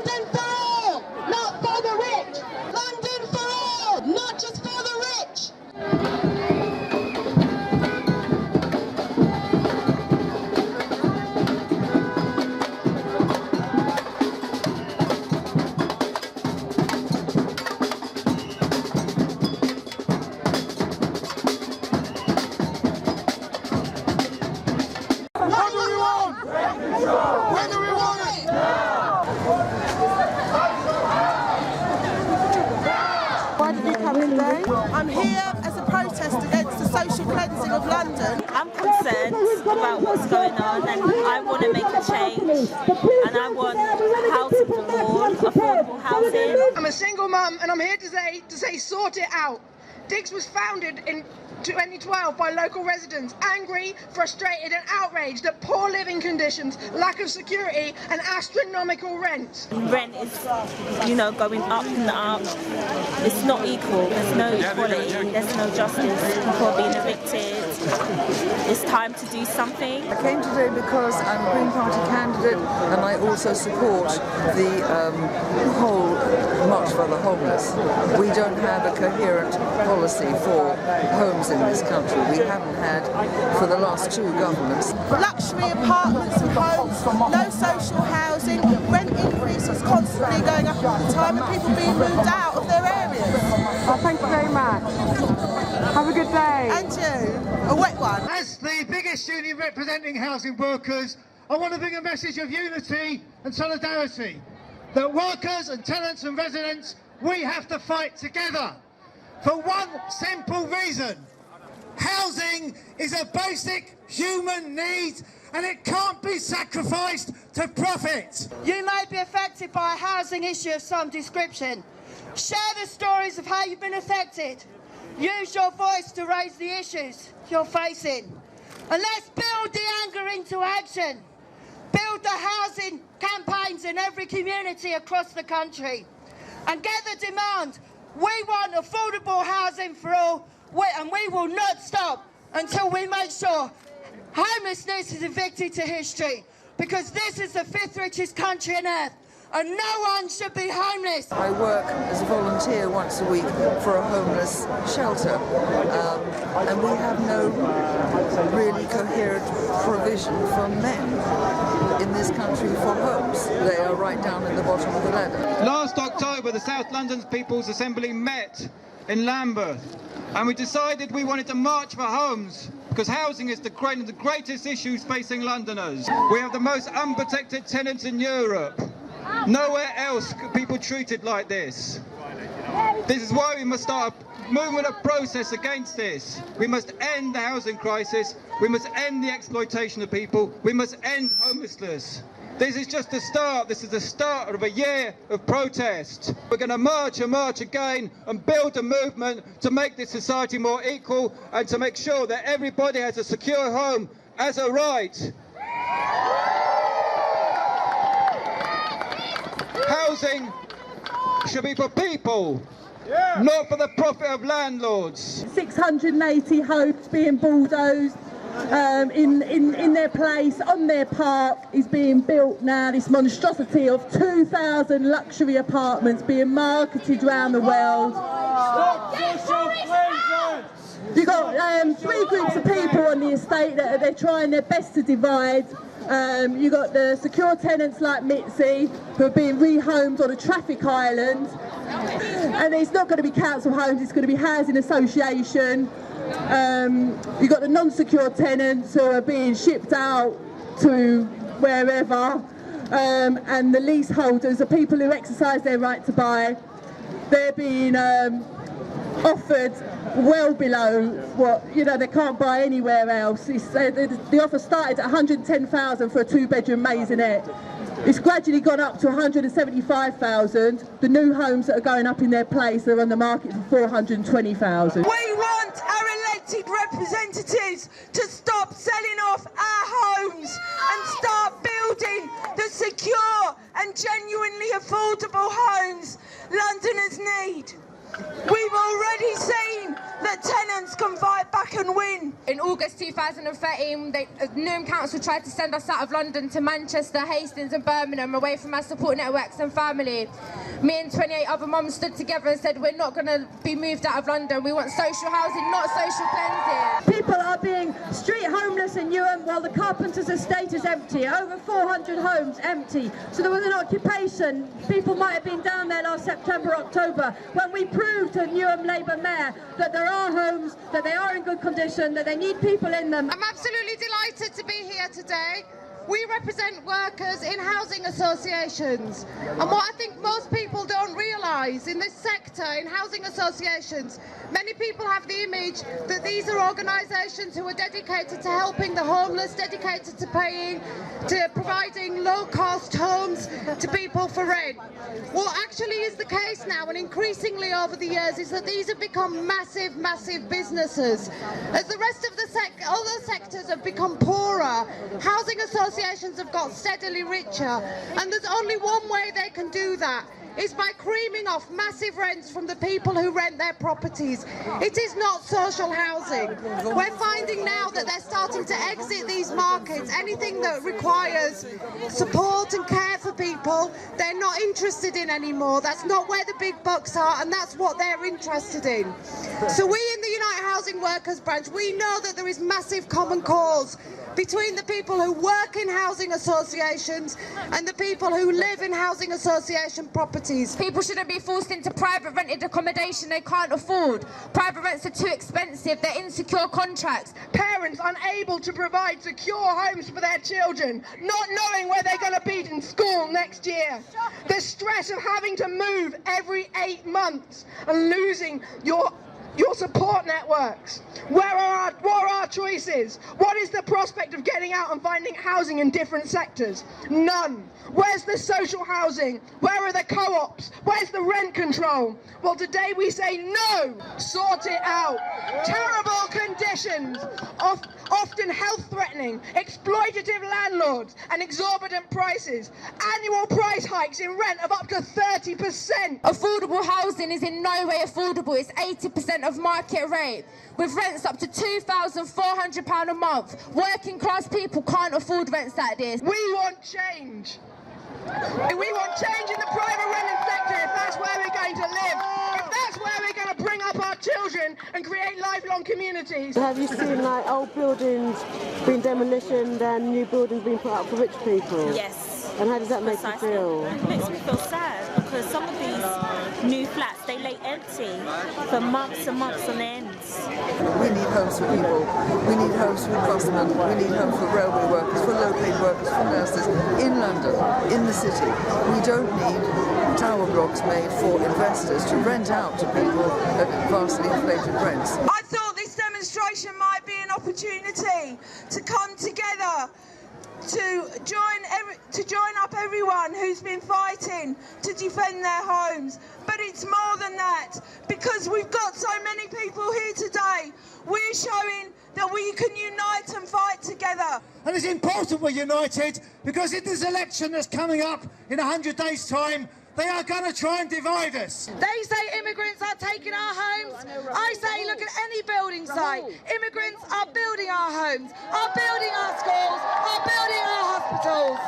London for all, not for the rich. London for all, not just for the rich. What do we want? When do we want it? Why did you come today? I'm here as a protest against the social cleansing of London. I'm concerned about what's going on, and I want to make a change, and I want housing for all, affordable housing. I'm a single mum, and I'm here to say sort it out. Diggs was founded in 2012 by local residents, angry, frustrated and outraged at poor living conditions, lack of security and astronomical rents. Rent is, going up and up. It's not equal. There's no equality. There's no justice. People are being evicted. It's time to do something. I came today because I'm a Green Party candidate and I also support the whole March for the Homeless. We don't have a coherent policy for homes in this country. We haven't had for the last two governments. Luxury apartments and homes, no social housing, rent increases constantly going up all the time and people being moved out of their areas. Oh, thank you very much. Have a good day. And you, a wet one. As the biggest union representing housing workers, I want to bring a message of unity and solidarity. That workers and tenants and residents, we have to fight together. For one simple reason. Housing is a basic human need and it can't be sacrificed to profit. You may be affected by a housing issue of some description. Share the stories of how you've been affected. Use your voice to raise the issues you're facing. And let's build the anger into action. Build the housing campaigns in every community across the country. And get the demand. We want affordable housing for all, and we will not stop until we make sure homelessness is evicted to history, because this is the 5th richest country on earth, and no one should be homeless. I work as a volunteer once a week for a homeless shelter, and we have no really coherent provision for men in this country for homes. They are right down at the bottom of the ladder. Last October, the South London People's Assembly met in Lambeth, and we decided we wanted to march for homes, because housing is one of the greatest issues facing Londoners. We have the most unprotected tenants in Europe. Nowhere else could people treated like this. This is why we must start a movement of protest against this. We must end the housing crisis. We must end the exploitation of people. We must end homelessness. This is just the start. This is the start of a year of protest. We're going to march and march again and build a movement to make this society more equal and to make sure that everybody has a secure home as a right. Housing should be for people, not for the profit of landlords. 680 homes being bulldozed in their place, on their park, is being built now. This monstrosity of 2,000 luxury apartments being marketed around the world. You've got 3 groups of people on the estate that they're trying their best to divide. You've got the secure tenants like Mitzi, who are being rehomed on a traffic island. And it's not going to be council homes, it's going to be housing association. You've got the non-secure tenants who are being shipped out to wherever. And the leaseholders, the people who exercise their right to buy, they're being offered well below what they can't buy anywhere else. The offer started at 110,000 for a 2-bedroom maisonette. It's gradually gone up to 175,000. The new homes that are going up in their place are on the market for 420,000. We want our elected representatives to stop selling off our homes and start building the secure and genuinely affordable homes Londoners need. We've already seen that tenants can fight back and win. In August 2013, Newham Council tried to send us out of London to Manchester, Hastings and Birmingham, away from our support networks and family. Me and 28 other mums stood together and said we're not going to be moved out of London. We want social housing, not social cleansing. People are being street homeless in Newham while the Carpenters' estate is empty. Over 400 homes empty. So there was an occupation. People might have been down there last September, October, when we proved to Newham Labour Mayor that there are homes, that they are in good condition, that they need people in them. I'm absolutely delighted to be here today. We represent workers in housing associations, and what I think most people don't realise in this sector, in housing associations, many people have the image that these are organisations who are dedicated to helping the homeless, dedicated to providing low-cost homes to people for rent. What actually is the case now, and increasingly over the years, is that these have become massive, massive businesses. As the rest of the other sectors have become poorer, housing associations have got steadily richer, and there's only one way they can do that. Is by creaming off massive rents from the people who rent their properties. It is not social housing. We're finding now that they're starting to exit these markets. Anything that requires support and care for people, they're not interested in anymore. That's not where the big bucks are, and that's what they're interested in. So we in the United Housing Workers branch, we know that there is massive common cause between the people who work in housing associations and the people who live in housing association properties. People shouldn't be forced into private rented accommodation they can't afford. Private rents are too expensive, they're insecure contracts. Parents unable to provide secure homes for their children, not knowing where they're going to be in school next year. The stress of having to move every 8 months and losing your support networks. What are our choices? What is the prospect of getting out and finding housing in different sectors? None. Where's the social housing? Where are the co-ops? Where's the rent control? Well, today we say no. Sort it out. Terrible conditions, often health-threatening, exploitative landlords and exorbitant prices. Annual price hikes in rent of up to 30%. Affordable housing is in no way affordable. It's 80% of market rate, with rents up to £2,400 a month. Working class people can't afford rents like this. We want change. We want change in the private rented sector if that's where we're going to live. If that's where we're going to bring up our children and create lifelong communities. Have you seen like old buildings being demolished and new buildings being put up for rich people? Yes. And how does that make you feel? It makes me feel sad because some of these new flats, they lay empty for months and months on end. We need homes for people. We need homes for craftsmen. We need homes for railway workers, for low-paid workers, for nurses in London, in the city. We don't need tower blocks made for investors to rent out to people at vastly inflated rents. I thought this demonstration might be an opportunity to come together, to join up everyone who's been fighting to defend their homes. But it's more than that, because we've got so many people here today. We're showing that we can unite and fight together. And it's important we're united, because in this election that's coming up in 100 days' time, they are going to try and divide us. They say immigrants are taking our homes. I say look at any building site. Immigrants are building our homes, are building our schools, are building our hospitals.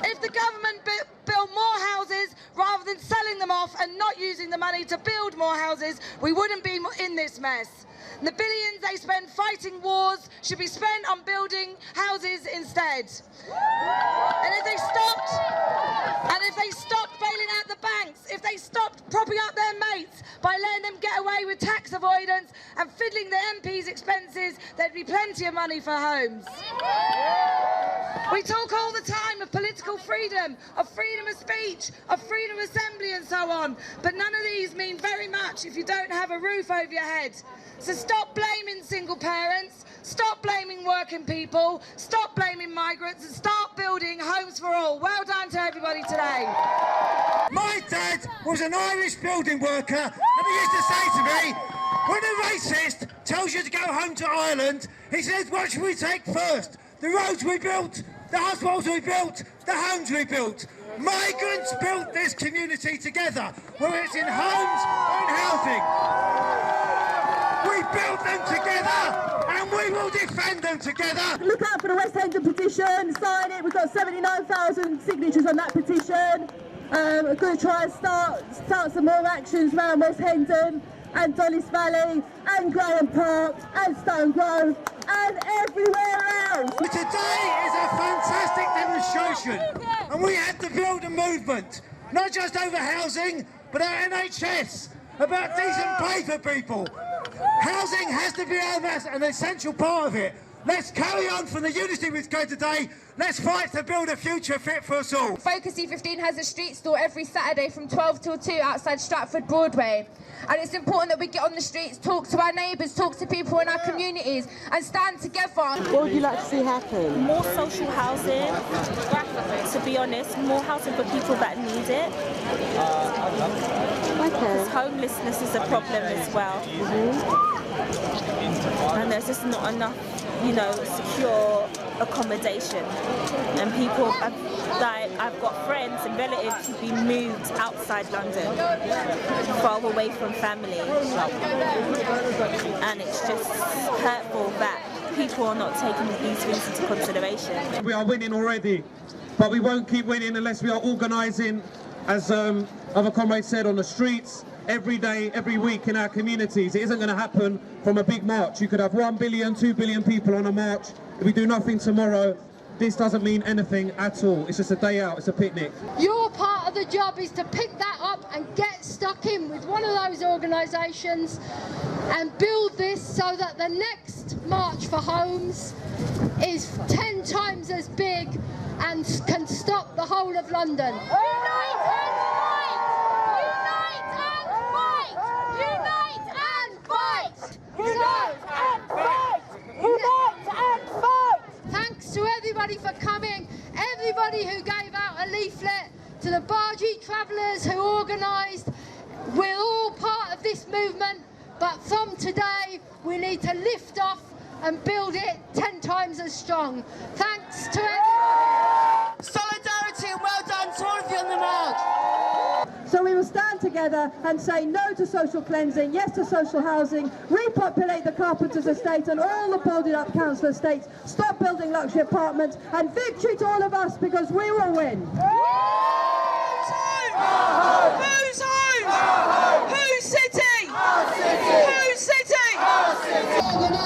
If the government built more houses rather than selling them off and not using the money to build more houses, we wouldn't be in this mess. The billions they spend fighting wars should be spent on building houses instead. And if they stopped bailing out the banks, if they stopped propping up their mates by letting them get away with tax avoidance and fiddling the MPs' expenses, there'd be plenty of money for homes. We talk all the time of political freedom, of freedom of speech, of freedom of assembly and so on, but none of these mean very much if you don't have a roof over your head. So stop blaming single parents, stop blaming working people, stop blaming migrants, and start building homes for all. Well done to everybody today. My dad was an Irish building worker, and he used to say to me, when a racist tells you to go home to Ireland, he says, what should we take first? The roads we built, the hospitals we built, the homes we built. Migrants built this community together, whether it's in homes or in housing. We built them together and we will defend them together. Look out for the West Hendon petition, sign it. We've got 79,000 signatures on that petition. We're going to try and start some more actions around West Hendon and Dulles Valley and Graham Park and Stone Grove and everywhere else. Today is a fantastic demonstration and we have to build a movement, not just over housing, but our NHS, about decent pay for people. Housing has to be an essential part of it. Let's carry on from the unity we've got today. Let's fight to build a future fit for us all. Focus E15 has a street stall every Saturday from 12 till 2 outside Stratford Broadway. And it's important that we get on the streets, talk to our neighbours, talk to people in our communities and stand together. What would you like to see happen? More social housing, to be honest, more housing for people that need it. Because homelessness is a problem as well. And there's just not enough, secure accommodation. And people, I've got friends and relatives who've been moved outside London, far away from family. And it's just hurtful that people are not taking these things into consideration. We are winning already, but we won't keep winning unless we are organising, as other comrades said, on the streets, every day, every week in our communities. It isn't going to happen from a big march. You could have 1 billion, 2 billion people on a march. If we do nothing tomorrow, this doesn't mean anything at all. It's just a day out, it's a picnic. Your part of the job is to pick that up and get stuck in with one of those organisations and build this so that the next March for Homes is 10 times as big and can stop the whole of London. Unite and fight! Unite and fight! Unite and fight! Unite and fight! Thanks to everybody for coming, everybody who gave out a leaflet, to the bargee travellers who organised. We're all part of this movement, but from today we need to lift off and build it 10 times as strong. Thanks to everybody. Solidarity and well done to all of you on the march. So we will stand together and say no to social cleansing, yes to social housing, repopulate the Carpenters estate and all the boarded up council estates, stop building luxury apartments, and victory to all of us, because we will win. Who's home? Who's home? Who's city? Who's city?